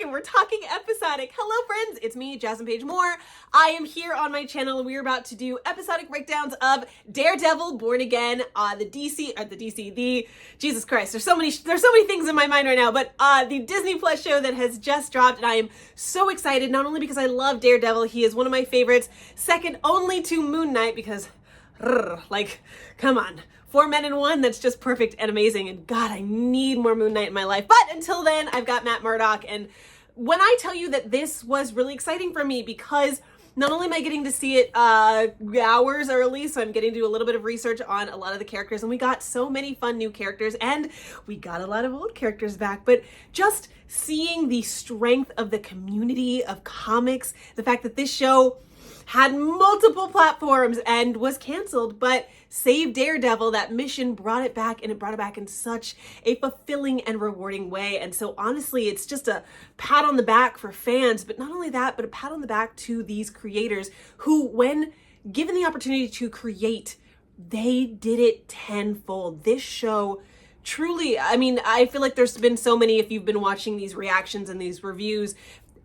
and we're talking episodic. Hello friends, it's me, Jasmine Paige Moore. I am here on my channel and we're about to do episodic breakdowns of Daredevil, Born Again, Jesus Christ, there's so many things in my mind right now, but the Disney Plus show that has just dropped, and I am so excited, not only because I love Daredevil, he is one of my favorites, second only to Moon Knight, because, come on. 4 men in one, that's just perfect and amazing. And God, I need more Moon Knight in my life. But until then, I've got Matt Murdock. And when I tell you that this was really exciting for me, because not only am I getting to see it hours early, so I'm getting to do a little bit of research on a lot of the characters, and we got so many fun new characters, and we got a lot of old characters back, but just seeing the strength of the community of comics, the fact that this show had multiple platforms and was canceled, but saved Daredevil. That mission brought it back, and it brought it back in such a fulfilling and rewarding way. And so honestly, it's just a pat on the back for fans, but not only that, but a pat on the back to these creators who, when given the opportunity to create, they did it tenfold. This show truly, I mean, I feel like there's been so many, if you've been watching these reactions and these reviews,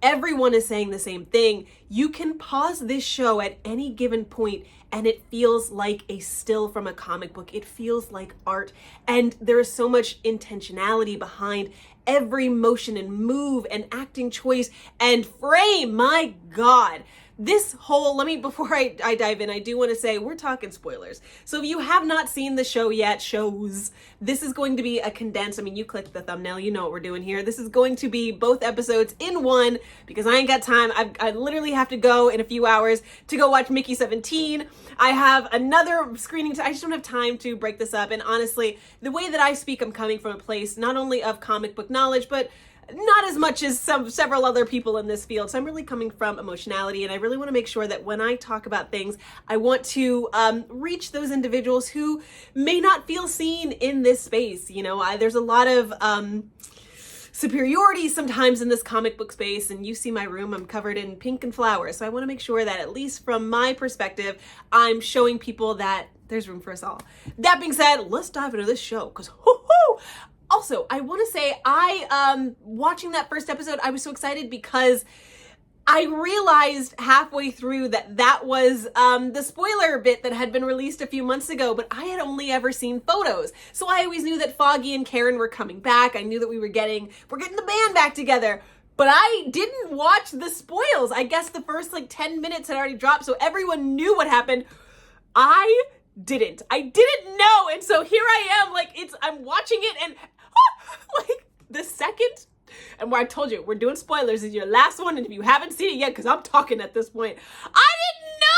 everyone is saying the same thing. You can pause this show at any given point and it feels like a still from a comic book. It feels like art. And there is so much intentionality behind every motion and move and acting choice and frame. My God. This whole, before I dive in, I do want to say we're talking spoilers. So if you have not seen the show yet, this is going to be a condensed, you clicked the thumbnail, you know what we're doing here. This is going to be both episodes in one, because I ain't got time. I literally have to go in a few hours to go watch Mickey 17. I have another screening, I just don't have time to break this up. And honestly, the way that I speak, I'm coming from a place not only of comic book knowledge, but not as much as several other people in this field. So I'm really coming from emotionality, and I really want to make sure that when I talk about things, I want to reach those individuals who may not feel seen in this space. There's a lot of superiority sometimes in this comic book space, and you see my room, I'm covered in pink and flowers. So I want to make sure that, at least from my perspective, I'm showing people that there's room for us all. That being said, let's dive into this show, because also, I want to say, watching that first episode, I was so excited because I realized halfway through that was the spoiler bit that had been released a few months ago, but I had only ever seen photos. So I always knew that Foggy and Karen were coming back. I knew that we're getting the band back together, but I didn't watch the spoils. I guess the first 10 minutes had already dropped, so everyone knew what happened. I didn't know, and so here I am, I'm watching it, and the second, and where I told you we're doing spoilers, is your last one, and if you haven't seen it yet, because I'm talking at this point, I didn't know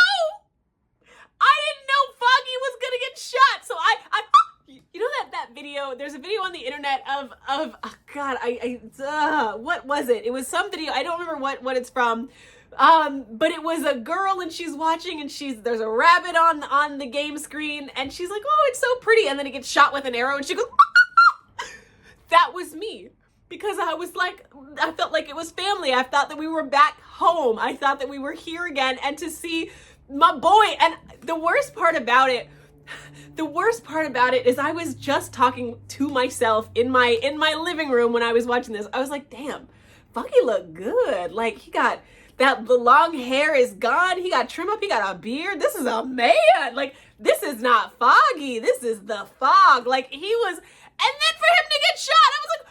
Foggy was gonna get shot. So I you know that video, there's a video on the internet of oh God, what was it? It was some video, I don't remember what it's from. But it was a girl, and she's watching, and there's a rabbit on the game screen, and she's like, oh, it's so pretty, and then it gets shot with an arrow, and she goes, that was me, because I felt like it was family. I thought that we were back home. I thought that we were here again, and to see my boy, and the worst part about it is I was just talking to myself in my living room when I was watching this. I was like, damn, Foggy looked good. He got the long hair is gone. He got trim up. He got a beard. This is a man. This is not Foggy. This is the Fog. He was, and then for him to get shot, I was like,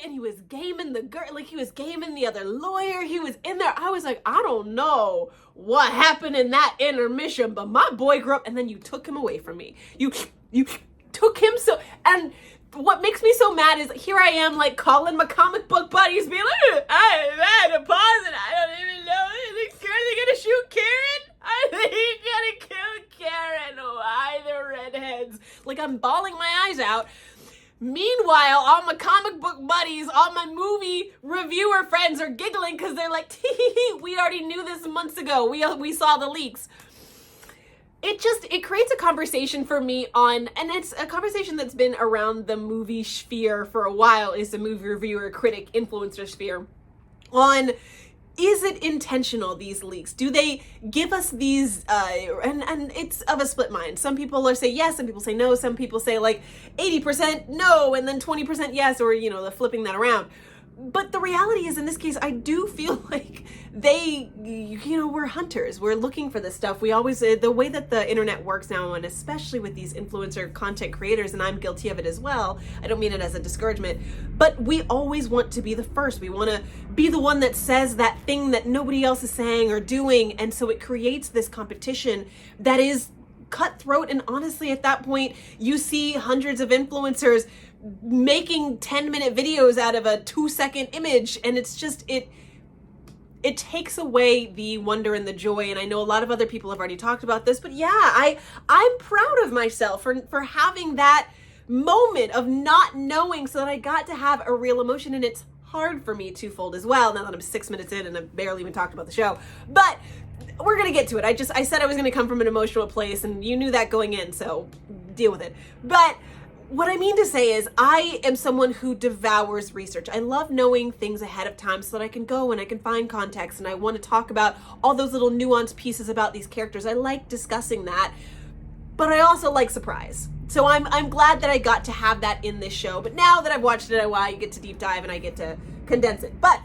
and he was gaming the girl. He was gaming the other lawyer. He was in there. I was like, I don't know what happened in that intermission, but my boy grew up, and then you took him away from me. You took him and what makes me so mad is here I am calling my comic book buddies, being like, I had to pause it. I don't even know. Are they gonna shoot Karen? Are they gonna kill Karen? Why the redheads? I'm bawling my eyes out. Meanwhile, all my comic book buddies, all my movie reviewer friends are giggling because they're like, we already knew this months ago. We saw the leaks. It creates a conversation for me and it's a conversation that's been around the movie sphere for a while, is the movie reviewer, critic, influencer sphere, on, is it intentional, these leaks? Do they give us these, and it's of a split mind. Some people say yes, some people say no, some people say 80% no, and then 20% yes, or, the flipping that around. But the reality is, in this case, I do feel like they, we're hunters. We're looking for this stuff. We always, the way that the internet works now, and especially with these influencer content creators, and I'm guilty of it as well, I don't mean it as a discouragement, but we always want to be the first. We want to be the one that says that thing that nobody else is saying or doing. And so it creates this competition that is cutthroat. And honestly, at that point, you see hundreds of influencers making 10-minute videos out of a 2-second image, and it's just it takes away the wonder and the joy. And I know a lot of other people have already talked about this, but yeah, I'm proud of myself for having that moment of not knowing, so that I got to have a real emotion. And it's hard for me twofold as well, now that I'm 6 minutes in and I've barely even talked about the show, but we're gonna get to it. I said I was gonna come from an emotional place, and you knew that going in, so deal with it. But what I mean to say is, I am someone who devours research. I love knowing things ahead of time so that I can go and I can find context, and I want to talk about all those little nuanced pieces about these characters. I like discussing that, but I also like surprise. So I'm glad that I got to have that in this show. But now that I've watched it, I get to deep dive and I get to condense it. But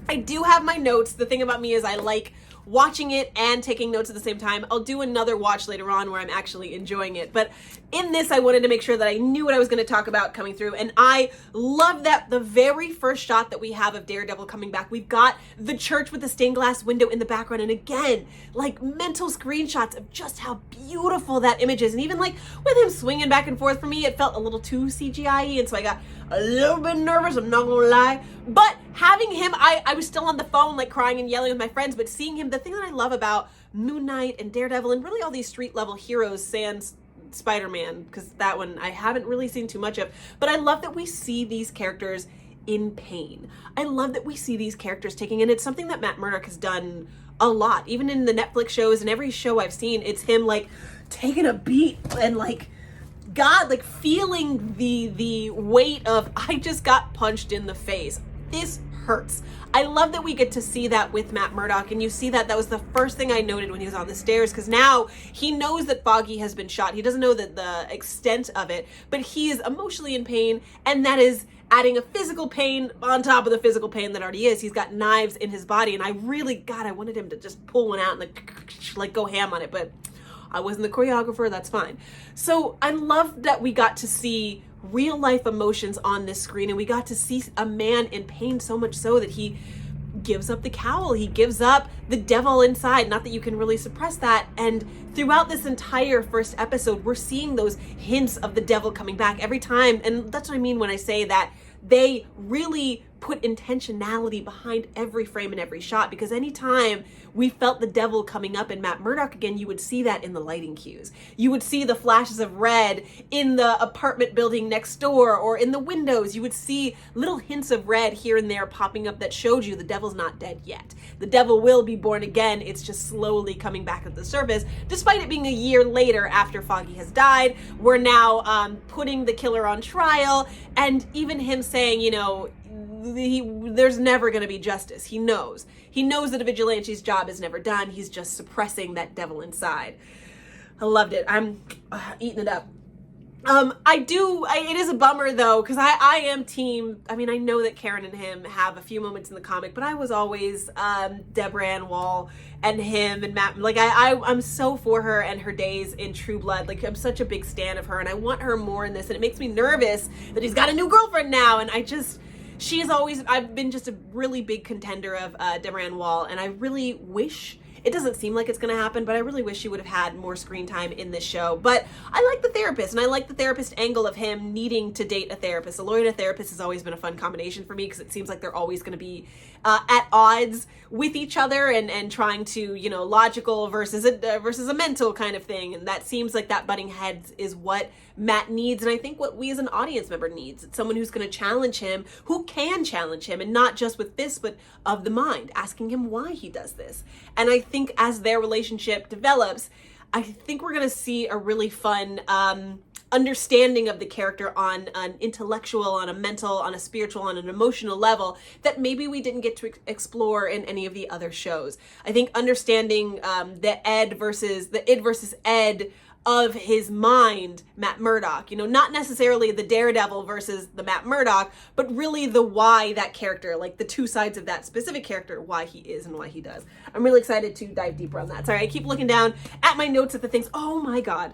I do have my notes. The thing about me is I like watching it and taking notes at the same time. I'll do another watch later on where I'm actually enjoying it. But in this, I wanted to make sure that I knew what I was going to talk about coming through. And I love that the very first shot that we have of Daredevil coming back, we've got the church with the stained glass window in the background. And again, like mental screenshots of just how beautiful that image is. And even like with him swinging back and forth, for me, it felt a little too CGI-y. And so I got a little bit nervous, I'm not gonna lie. But having him, I was still on the phone like crying and yelling with my friends, but seeing him, the thing that I love about Moon Knight and Daredevil and really all these street level heroes, sans Spider-Man, because that one I haven't really seen too much of, but I love that we see these characters in pain. I love that we see these characters taking, and it's something that Matt Murdock has done a lot, even in the Netflix shows and every show I've seen, it's him like taking a beat and like, God, like feeling the weight of, I just got punched in the face. This hurts. I love that we get to see that with Matt Murdock, and you see that was the first thing I noted when he was on the stairs, because now he knows that Foggy has been shot. He doesn't know the extent of it, but he is emotionally in pain, and that is adding a physical pain on top of the physical pain that already is. He's got knives in his body, and I wanted him to just pull one out and like go ham on it, but I wasn't the choreographer, that's fine. So I love that we got to see real life emotions on this screen, and we got to see a man in pain, so much so that he gives up the cowl, he gives up the devil inside. Not that you can really suppress that. And throughout this entire first episode, we're seeing those hints of the devil coming back every time. And that's what I mean when I say that they really put intentionality behind every frame and every shot, because anytime we felt the devil coming up in Matt Murdock again, you would see that in the lighting cues. You would see the flashes of red in the apartment building next door or in the windows. You would see little hints of red here and there popping up that showed you the devil's not dead yet. The devil will be born again. It's just slowly coming back at the surface. Despite it being a year later after Foggy has died, we're now putting the killer on trial, and even him saying, there's never going to be justice. He knows that a vigilante's job is never done. He's just suppressing that devil inside. I loved it. I'm eating it up. It is a bummer though, because I am team, I know that Karen and him have a few moments in the comic, but I was always Deborah Ann Wall and him and Matt. Like I'm so for her and her days in True Blood. Like I'm such a big stan of her, and I want her more in this, and it makes me nervous that he's got a new girlfriend now, and I've been just a really big contender of Deborah Ann Wall, and I really wish, it doesn't seem like it's going to happen, but I really wish she would have had more screen time in this show. But I like the therapist, and I like the therapist angle of him needing to date a therapist. A lawyer and a therapist has always been a fun combination for me, because it seems like they're always going to be at odds with each other and trying to, logical versus a mental kind of thing. And that seems like that butting heads is what Matt needs, and I think what we as an audience member needs. It's someone who's going to challenge him, who can challenge him, and not just with this, but of the mind, asking him why he does this. And I think as their relationship develops, I think we're going to see a really fun understanding of the character on an intellectual, on a mental, on a spiritual, on an emotional level that maybe we didn't get to explore in any of the other shows. I think understanding the id versus ed of his mind, Matt Murdock. You know, not necessarily the Daredevil versus the Matt Murdock, but really the why that character, like the two sides of that specific character, why he is and why he does. I'm really excited to dive deeper on that. Sorry, I keep looking down at my notes at the things. Oh my God.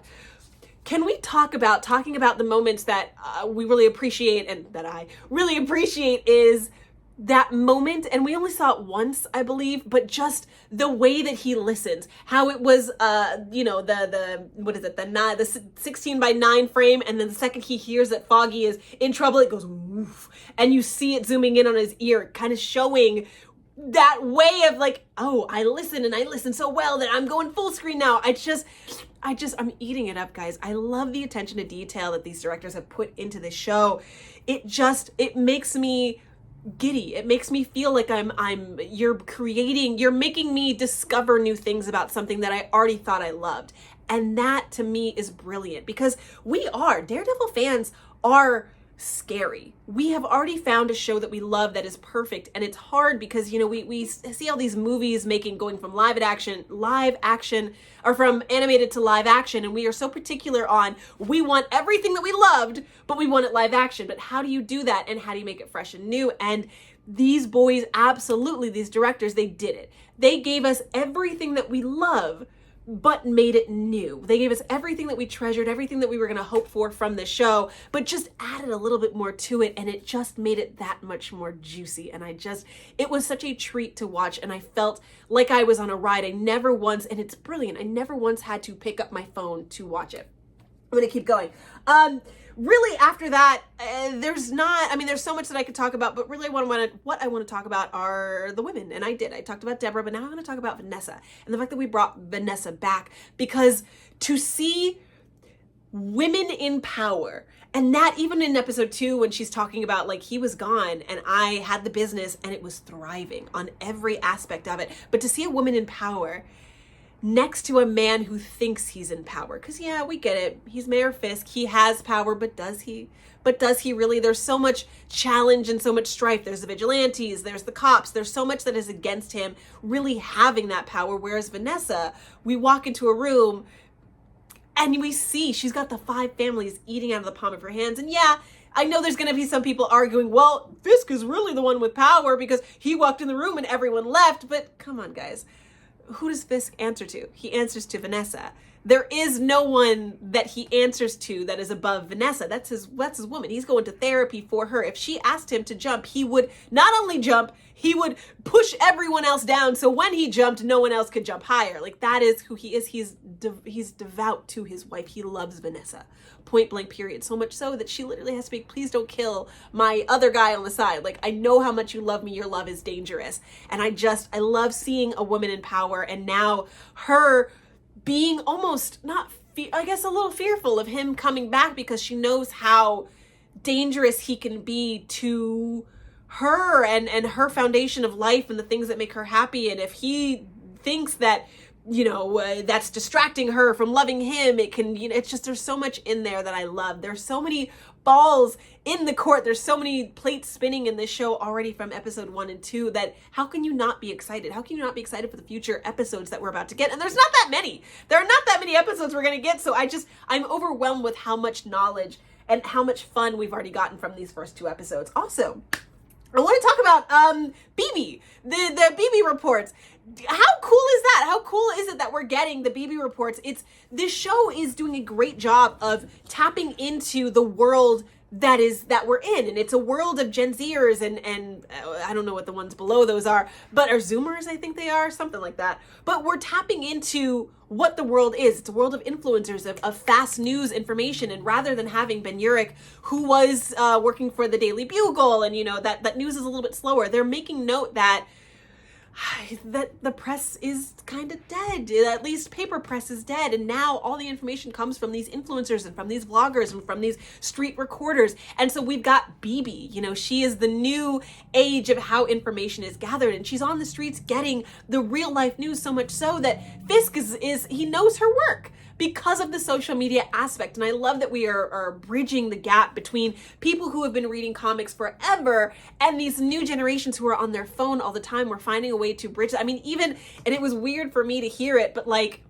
Can we talking about the moments that we really appreciate, and that I really appreciate, is that moment, and we only saw it once, I believe, but just the way that he listens, how it was, you know, the 16 by 9 frame, and then the second he hears that Foggy is in trouble, it goes woof, and you see it zooming in on his ear, kind of showing that way of like, oh, I listen, and I listen so well that I'm going full screen now. I'm eating it up, guys. I love the attention to detail that these directors have put into this show. It makes me giddy. It makes me feel like you're making me discover new things about something that I already thought I loved. And that to me is brilliant, because Daredevil fans are scary. We have already found a show that we love that is perfect, and it's hard because, you know, we see all these movies going from live action, or from animated to live action, and we are so particular on, we want everything that we loved, but we want it live action. But how do you do that, and how do you make it fresh and new? And these boys, absolutely, these directors, they did it. They gave us everything that we love, but made it new. They gave us everything that we treasured, everything that we were going to hope for from the show, but just added a little bit more to it, and it just made it that much more juicy. And it was such a treat to watch, and I felt like I was on a ride. and it's brilliant, I never once had to pick up my phone to watch it. I'm going to keep going. Really, after that, there's so much that I could talk about, but really what I want to talk about are the women. And I talked about Deborah, but now I'm going to talk about Vanessa, and the fact that we brought Vanessa back, because to see women in power, and that even in episode 2, when she's talking about, like, he was gone and I had the business and it was thriving on every aspect of it. But to see a woman in power next to a man who thinks he's in power, because yeah, we get it, he's Mayor Fisk, he has power, but does he really? There's so much challenge and so much strife. There's the vigilantes, there's the cops, there's so much that is against him really having that power. Whereas Vanessa, we walk into a room and we see she's got the 5 families eating out of the palm of her hands. And yeah, I know there's going to be some people arguing, well, Fisk is really the one with power because he walked in the room and everyone left. But come on, guys. Who does Fisk answer to? He answers to Vanessa. There is no one that he answers to that is above Vanessa. That's his woman. He's going to therapy for her. If she asked him to jump, he would not only jump, he would push everyone else down. So when he jumped, no one else could jump higher. Like, that is who he is. He's devout to his wife. He loves Vanessa. Point blank, period. So much so that she literally has to be, please don't kill my other guy on the side. Like, I know how much you love me. Your love is dangerous. And I love seeing a woman in power, and now her being almost a little fearful of him coming back, because she knows how dangerous he can be to her and her foundation of life and the things that make her happy. And if he thinks that, you know, that's distracting her from loving him, it can, you know, it's just, there's so much in there that I love. There's so many balls in the court. There's so many plates spinning in this show already from episode 1 and 2 that how can you not be excited? How can you not be excited for the future episodes that we're about to get? And there's not that many. There are not that many episodes we're going to get. So I'm overwhelmed with how much knowledge and how much fun we've already gotten from these first 2 episodes. Also, I want to talk about BB, the BB reports. How cool is that? How cool is it that we're getting the BB reports? This show is doing a great job of tapping into the world that we're in, and it's a world of Gen Zers and I don't know what the ones below those are, but are Zoomers, I think they are, something like that. But we're tapping into what the world is. It's a world of influencers, of fast news information, and rather than having Ben Urich, who was working for the Daily Bugle, and you know that news is a little bit slower, they're making note that the press is kind of dead. At least paper press is dead. And now all the information comes from these influencers and from these vloggers and from these street recorders. And so we've got BB, you know, she is the new age of how information is gathered. And she's on the streets getting the real life news, so much so that Fisk he knows her work because of the social media aspect. And I love that we are bridging the gap between people who have been reading comics forever and these new generations who are on their phone all the time. We're finding a way to bridge. I mean, and it was weird for me to hear it, but like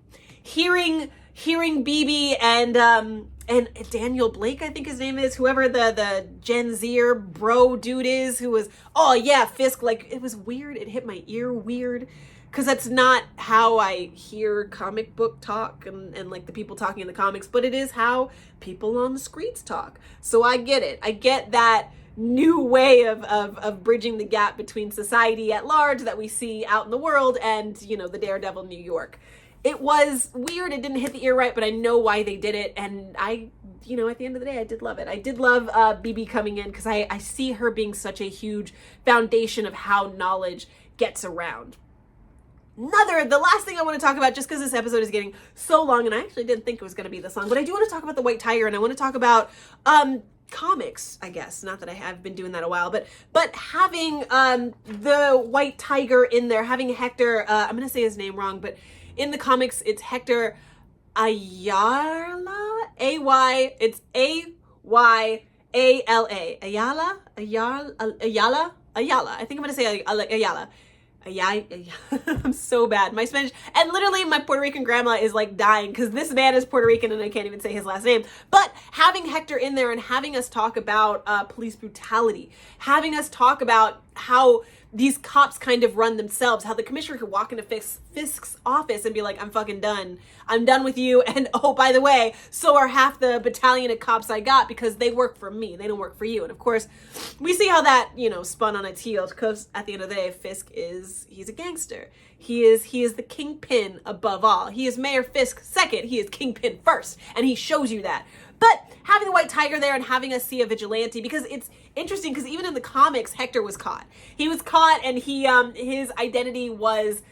hearing hearing BB and Daniel Blake, I think his name is, whoever the Gen Zer bro dude is, who was, oh yeah, Fisk, like, it was weird. It hit my ear weird, because that's not how I hear comic book talk and like the people talking in the comics, but it is how people on the streets talk. So I get it. I get that new way of bridging the gap between society at large that we see out in the world and, you know, the Daredevil New York. It was weird. It didn't hit the ear right, but I know why they did it. And I, you know, at the end of the day, I did love it. I did love BB coming in, because I see her being such a huge foundation of how knowledge gets around. The last thing I want to talk about, just because this episode is getting so long, and I actually didn't think it was going to be this long, but I do want to talk about the White Tiger, and I want to talk about comics, I guess. Not that I have been doing that a while, but having the White Tiger in there, having Hector, I'm going to say his name wrong, but in the comics, it's Hector Ayala, A-Y, it's A-Y-A-L-A, Ayala, I think I'm going to say Ayala. I'm so bad. My Spanish, and literally my Puerto Rican grandma is like dying because this man is Puerto Rican and I can't even say his last name. But having Hector in there and having us talk about police brutality, having us talk about how these cops kind of run themselves, how the commissioner could walk into Fisk's office and be like, I'm fucking done. I'm done with you. And oh, by the way, so are half the battalion of cops I got, because they work for me. They don't work for you. And of course, we see how that, you know, spun on its heels, because at the end of the day, Fisk he's a gangster. He is the kingpin above all. He is Mayor Fisk second. He is kingpin first. And he shows you that. But having the White Tiger there and having us see a vigilante, because it's interesting, because even in the comics, Hector was caught. He was caught, and his identity was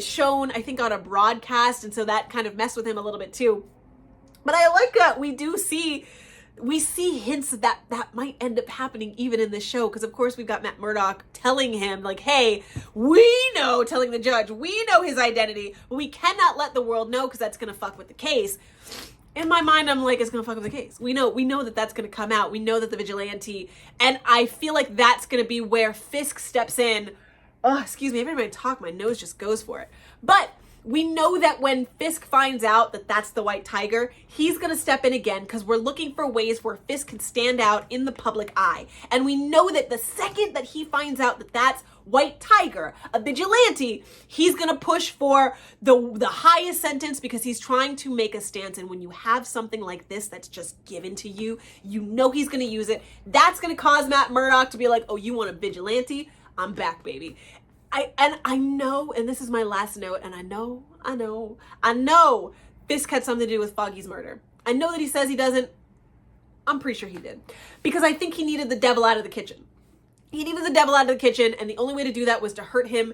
shown, I think, on a broadcast, and so that kind of messed with him a little bit too. But I like that we see hints that might end up happening even in this show, because of course we've got Matt Murdock telling him, like, hey, telling the judge, we know his identity, but we cannot let the world know because that's going to fuck with the case. In my mind, I'm like, it's going to fuck up the case. We know that that's going to come out. We know that the vigilante, and I feel like that's going to be where Fisk steps in. Oh, excuse me. Every time I talk, my nose just goes for it. But we know that when Fisk finds out that that's the White Tiger, he's going to step in again, because we're looking for ways where Fisk can stand out in the public eye. And we know that the second that he finds out that that's White Tiger, a vigilante, he's going to push for the highest sentence, because he's trying to make a stance. And when you have something like this that's just given to you, you know he's going to use it. That's going to cause Matt Murdock to be like, oh, you want a vigilante? I'm back, baby. I know, and this is my last note, and I know Fisk had something to do with Foggy's murder. I know that he says he doesn't. I'm pretty sure he did. Because I think he needed the devil out of the kitchen. He needed the devil out of the kitchen, and the only way to do that was to hurt him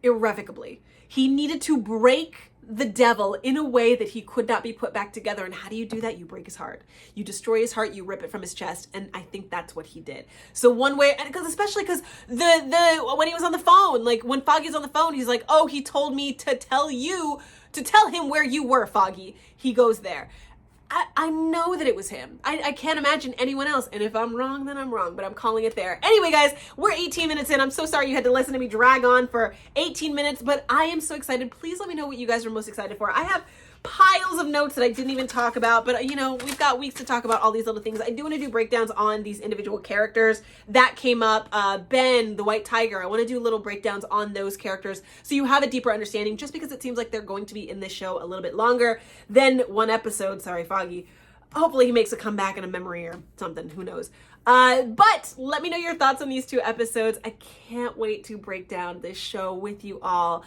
irrevocably. He needed to break the devil in a way that he could not be put back together. And how do you do that? You break his heart. You destroy his heart. You rip it from his chest. And I think that's what he did. So one way, and especially because when he was on the phone, like when Foggy's on the phone, he's like, oh, he told me to tell him where you were, Foggy. He goes there. I know that it was him. I can't imagine anyone else. And if I'm wrong, then I'm wrong, but I'm calling it there. Anyway, guys, we're 18 minutes in. I'm so sorry you had to listen to me drag on for 18 minutes, but I am so excited. Please let me know what you guys are most excited for. I have piles of notes that I didn't even talk about, but you know, we've got weeks to talk about all these little things. I do want to do breakdowns on these individual characters that came up. Ben, the White Tiger, I want to do little breakdowns on those characters so you have a deeper understanding, just because it seems like they're going to be in this show a little bit longer than one episode. Sorry, Foggy. Hopefully he makes a comeback in a memory or something. Who knows? But let me know your thoughts on these two episodes. I can't wait to break down this show with you all.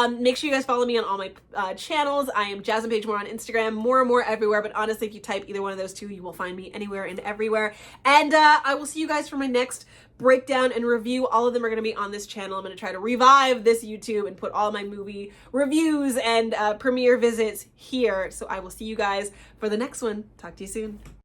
Make sure you guys follow me on all my channels. I am Jasmine Paige Moore on Instagram, more everywhere. But honestly, if you type either one of those two, you will find me anywhere and everywhere. And I will see you guys for my next breakdown and review. All of them are going to be on this channel. I'm going to try to revive this YouTube and put all my movie reviews and premiere visits here. So I will see you guys for the next one. Talk to you soon.